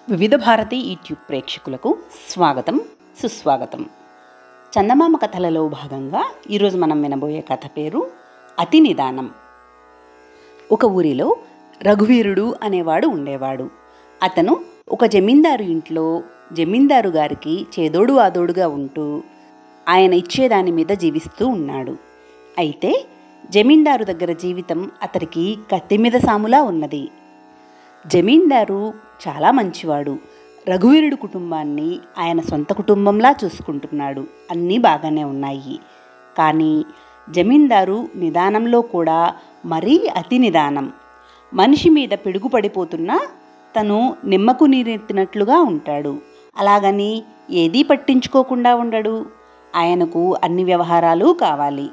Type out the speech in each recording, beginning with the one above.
వివిధ భారతి యూట్యూబ్ ప్రేక్షకులకు స్వాగతం సుస్వాగతం. చందమామ కథలలో భాగంగా ఈరోజు మనం వినబోయే కథ పేరు అతి నిదానం. ఒక ఊరిలో రఘువీరుడు అనేవాడు ఉండేవాడు. అతను ఒక జమీందారు ఇంట్లో జమీందారు గారికి చేదోడు ఆదోడుగా ఉంటూ ఆయన ఇచ్చేదాని మీద జీవిస్తూ ఉన్నాడు. అయితే జమీందారు దగ్గర జీవితం అతనికి కత్తి మీద సాములా ఉన్నది. జమీందారు చాలా మంచివాడు. రఘువీరుడు కుటుంబాన్ని ఆయన సొంత కుటుంబంలా చూసుకుంటున్నాడు. అన్నీ బాగానే ఉన్నాయి. కానీ జమీందారు నిదానంలో కూడా మరీ అతి నిదానం. మనిషి మీద పిడుగు పడిపోతున్నా తను నిమ్మకు నీరెత్తినట్లుగా ఉంటాడు. అలాగని ఏదీ పట్టించుకోకుండా ఉండడు. ఆయనకు అన్ని వ్యవహారాలు కావాలి.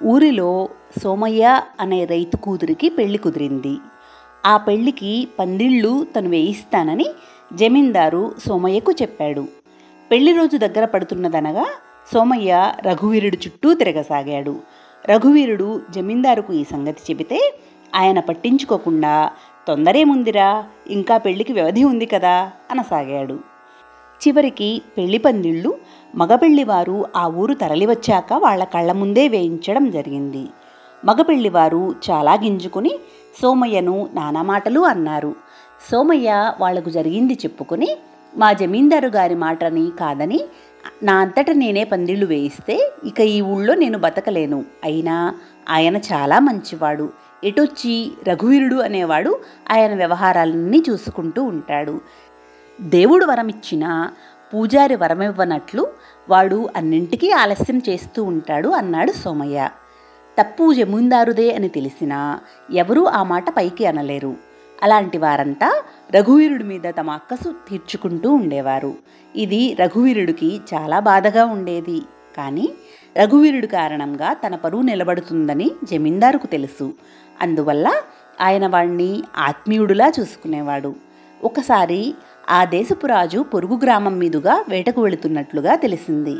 ఊరిలో సోమయ్య అనే రైతు కూతురికి పెళ్లి కుదిరింది. ఆ పెళ్లికి పందిళ్ళు తను వేయిస్తానని జమీందారు సోమయ్యకు చెప్పాడు. పెళ్లి రోజు దగ్గర పడుతున్నదనగా సోమయ్య రఘువీరుడు చుట్టూ తిరగసాగాడు. రఘువీరుడు జమీందారుకు ఈ సంగతి చెబితే ఆయన పట్టించుకోకుండా తొందరేముందిరా, ఇంకా పెళ్లికి వ్యవధి ఉంది కదా అనసాగాడు. చివరికి పెళ్లి పందిళ్ళు మగపెళ్లివారు ఆ ఊరు తరలివచ్చాక వాళ్ల కళ్ల ముందే వేయించడం జరిగింది. మగపెళ్లివారు చాలా గింజుకుని సోమయ్యను నానా మాటలు అన్నారు. సోమయ్య వాళ్లకు జరిగింది చెప్పుకొని, మా జమీందారు గారి మాటని కాదని నా అంతట నేనే పందిళ్ళు వేయిస్తే ఇక ఈ ఊళ్ళో నేను బతకలేను. అయినా ఆయన చాలా మంచివాడు. ఎటొచ్చి రఘువీరుడు అనేవాడు ఆయన వ్యవహారాలన్నీ చూసుకుంటూ ఉంటాడు. దేవుడు వరమిచ్చినా పూజారి వరమివ్వనట్లు వాడు అన్నింటికీ ఆలస్యం చేస్తూ ఉంటాడు అన్నాడు సోమయ్య. తప్పు జమీందారుదే అని తెలిసినా ఎవరూ ఆ మాట పైకి అనలేరు. అలాంటి వారంతా రఘువీరుడి మీద తమ అక్కసు తీర్చుకుంటూ ఉండేవారు. ఇది రఘువీరుడికి చాలా బాధగా ఉండేది. కానీ రఘువీరుడి కారణంగా తన పరువు నిలబడుతుందని జమీందారుకు తెలుసు. అందువల్ల ఆయన వాణ్ణి ఆత్మీయుడులా చూసుకునేవాడు. ఒకసారి ఆ దేశపు రాజు పొరుగు గ్రామం మీదుగా వేటకు వెళుతున్నట్లుగా తెలిసింది.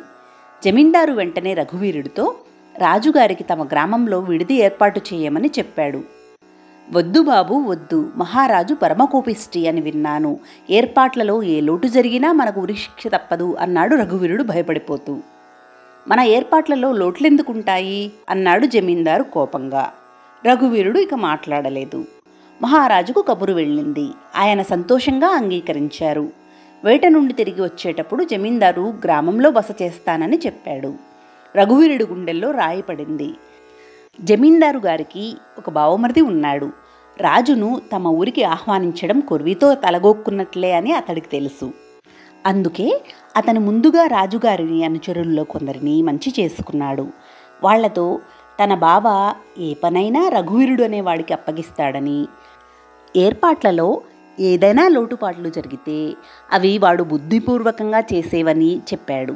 జమీందారు వెంటనే రఘువీరుడితో రాజుగారికి తమ గ్రామంలో విడిది ఏర్పాటు చేయమని చెప్పాడు. వద్దు బాబు వద్దు, మహారాజు పరమకోపిష్టి అని విన్నాను. ఏర్పాట్లలో ఏ లోటు జరిగినా మనకు ఉరిశిక్ష తప్పదు అన్నాడు రఘువీరుడు భయపడిపోతూ. మన ఏర్పాట్లలో లోట్లెందుకుంటాయి అన్నాడు జమీందారు కోపంగా. రఘువీరుడు ఇక మాట్లాడలేదు. మహారాజుకు కబురు వెళ్ళింది. ఆయన సంతోషంగా అంగీకరించారు. వేట నుండి తిరిగి వచ్చేటప్పుడు జమీందారు గ్రామంలో బస చేస్తానని చెప్పాడు. రఘువీరుడి గుండెల్లో రాయి పడింది. జమీందారు గారికి ఒక బావమరిది ఉన్నాడు. రాజును తమ ఊరికి ఆహ్వానించడం కొర్వితో తలగొక్కున్నట్లే అని అతడికి తెలుసు. అందుకే అతను ముందుగా రాజుగారిని అనుచరుల్లో కొందరిని మంచి చేసుకున్నాడు. వాళ్లతో తన బావ ఏ పనైనా రఘువీరుడు అనేవాడికి అప్పగిస్తాడని, ఏర్పాట్లలో ఏదైనా లోటుపాట్లు జరిగితే అవి వాడు బుద్ధిపూర్వకంగా చేసేవని చెప్పాడు.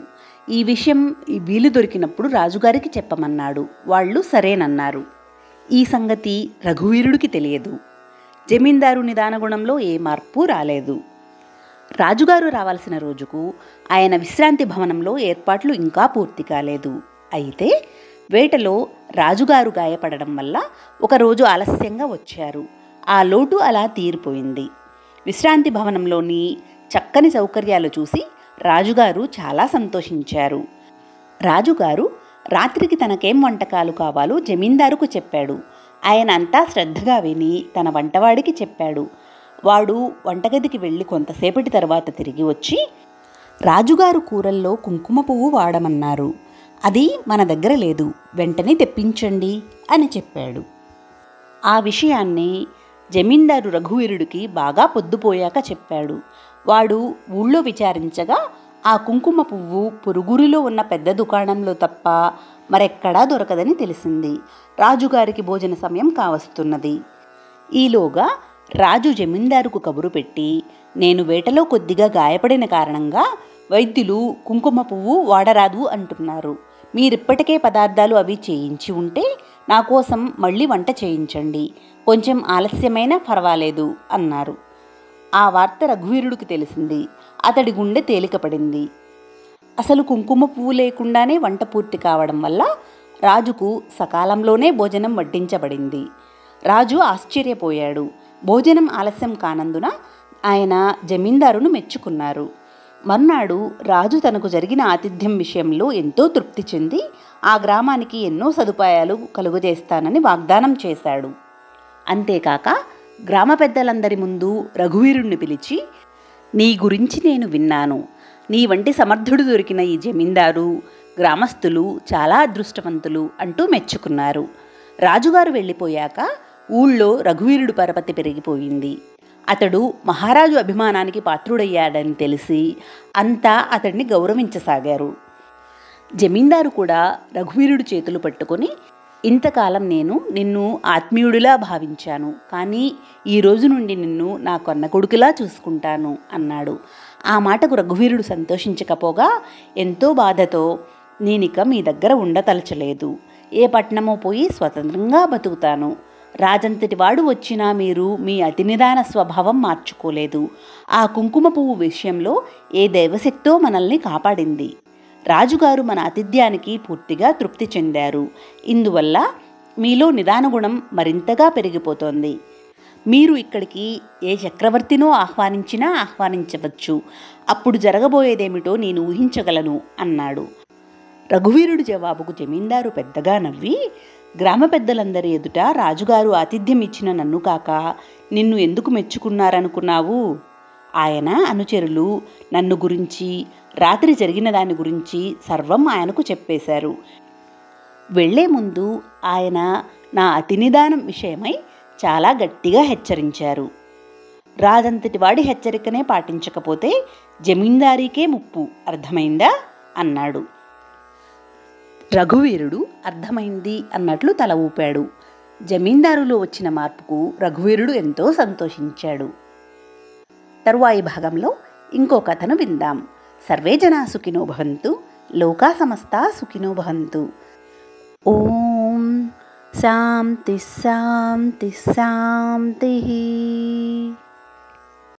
ఈ విషయం వీలు దొరికినప్పుడు రాజుగారికి చెప్పమన్నాడు. వాళ్ళు సరేనన్నారు. ఈ సంగతి రఘువీరుడికి తెలియదు. జమీందారు నిదానగుణంలో ఏ మార్పు రాలేదు. రాజుగారు రావాల్సిన రోజుకు ఆయన విశ్రాంతి భవనంలో ఏర్పాట్లు ఇంకా పూర్తి కాలేదు. అయితే వేటలో రాజుగారు గాయపడడం వల్ల ఒకరోజు ఆలస్యంగా వచ్చారు. ఆ లోటు అలా తీరిపోయింది. విశ్రాంతి భవనంలోని చక్కని సౌకర్యాలు చూసి రాజుగారు చాలా సంతోషించారు. రాజుగారు రాత్రికి తనకేం వంటకాలు కావాలో జమీందారుకు చెప్పాడు. ఆయన అంతా శ్రద్ధగా విని తన వంటవాడికి చెప్పాడు. వాడు వంటగదికి వెళ్ళి కొంతసేపటి తర్వాత తిరిగి వచ్చి, రాజుగారు కూరల్లో కుంకుమ పువ్వు వాడమన్నారు. అది మన దగ్గర లేదు, వెంటనే తెప్పించండి అని చెప్పాడు. ఆ విషయాన్ని జమీందారు రఘువీరుడికి బాగా పొద్దుపోయాక చెప్పాడు. వాడు ఊళ్ళో విచారించగా ఆ కుంకుమ పువ్వు పొరుగురిలో ఉన్న పెద్ద దుకాణంలో తప్ప మరెక్కడా దొరకదని తెలిసింది. రాజుగారికి భోజన సమయం కావస్తున్నది. ఈలోగా రాజు జమీందారుకు కబురు పెట్టి, నేను వేటలో కొద్దిగా గాయపడిన కారణంగా వైద్యులు కుంకుమ పువ్వు వాడరాదు అంటున్నారు. మీరిప్పటికే పదార్థాలు అవి చేయించి ఉంటే నా కోసం మళ్ళీ వంట చేయించండి. కొంచెం ఆలస్యమైనా పర్వాలేదు అన్నారు. ఆ వార్త రఘువీరుడికి తెలిసింది. అతడి గుండె తేలికపడింది. అసలు కుంకుమ పువ్వు లేకుండానే వంట పూర్తి కావడం వల్ల రాజుకు సకాలంలోనే భోజనం వడ్డించబడింది. రాజు ఆశ్చర్యపోయాడు. భోజనం ఆలస్యం కానందున ఆయన జమీందారును మెచ్చుకున్నారు. మర్నాడు రాజు తనకు జరిగిన ఆతిథ్యం విషయంలో ఎంతో తృప్తి చెంది ఆ గ్రామానికి ఎన్నో సదుపాయాలు కలుగజేస్తానని వాగ్దానం చేశాడు. అంతేకాక గ్రామ పెద్దలందరి ముందు రఘువీరుణ్ణి పిలిచి, నీ గురించి నేను విన్నాను. నీ వంటి సమర్థుడు దొరికిన ఈ జమీందారు, గ్రామస్తులు చాలా అదృష్టవంతులు అంటూ మెచ్చుకున్నారు. రాజుగారు వెళ్ళిపోయాక ఊళ్ళో రఘువీరుడు పరపతి పెరిగిపోయింది. అతడు మహారాజు అభిమానానికి పాత్రుడయ్యాడని తెలిసి అంతా అతడిని గౌరవించసాగారు. జమీందారు కూడా రఘువీరుడు చేతులు పట్టుకొని, ఇంతకాలం నేను నిన్ను ఆత్మీయుడిలా భావించాను, కానీ ఈ రోజు నుండి నిన్ను నా కొన్న కొడుకులా చూసుకుంటాను అన్నాడు. ఆ మాటకు రఘువీరుడు సంతోషించకపోగా ఎంతో బాధతో, నేనిక మీ దగ్గర ఉండతలచలేదు. ఏ పట్టణమో పోయి స్వతంత్రంగా బతుకుతాను. రాజంతటి వాడు వచ్చినా మీరు మీ అతి నిదాన స్వభావం మార్చుకోలేదు. ఆ కుంకుమ పువ్వు విషయంలో ఏ దైవశక్తో మనల్ని కాపాడింది. రాజుగారు మన ఆతిథ్యానికి పూర్తిగా తృప్తి చెందారు. ఇందువల్ల మీలో నిదానగుణం మరింతగా పెరిగిపోతోంది. మీరు ఇక్కడికి ఏ చక్రవర్తినో ఆహ్వానించవచ్చు. అప్పుడు జరగబోయేదేమిటో నేను ఊహించగలను అన్నాడు. రఘువీరుడి జవాబుకు జమీందారు పెద్దగా నవ్వి, గ్రామ పెద్దలందరి ఎదుట రాజుగారు ఆతిథ్యం ఇచ్చిన నన్ను కాక నిన్ను ఎందుకు మెచ్చుకున్నారనుకున్నావు? ఆయన అనుచరులు నన్ను గురించి, రాత్రి జరిగిన దాని గురించి సర్వం ఆయనకు చెప్పేశారు. వెళ్లే ముందు ఆయన నా అతి నిదానం విషయమై చాలా గట్టిగా హెచ్చరించారు. రాజంతటి వాడి హెచ్చరికనే పాటించకపోతే జమీందారీకే ముప్పు, అర్థమైందా అన్నాడు. రఘువీరుడు అర్థమైంది అన్నట్లు తల ఊపాడు. జమీందారులో వచ్చిన మార్పుకు రఘువీరుడు ఎంతో సంతోషించాడు. తరువాయి భాగంలో ఇంకో కథను విందాం. సర్వే జనా సుఖినో భవంతు, లోకా సమస్తా సుఖినో భవంతు. ఓం శాంతి శాంతి శాంతి.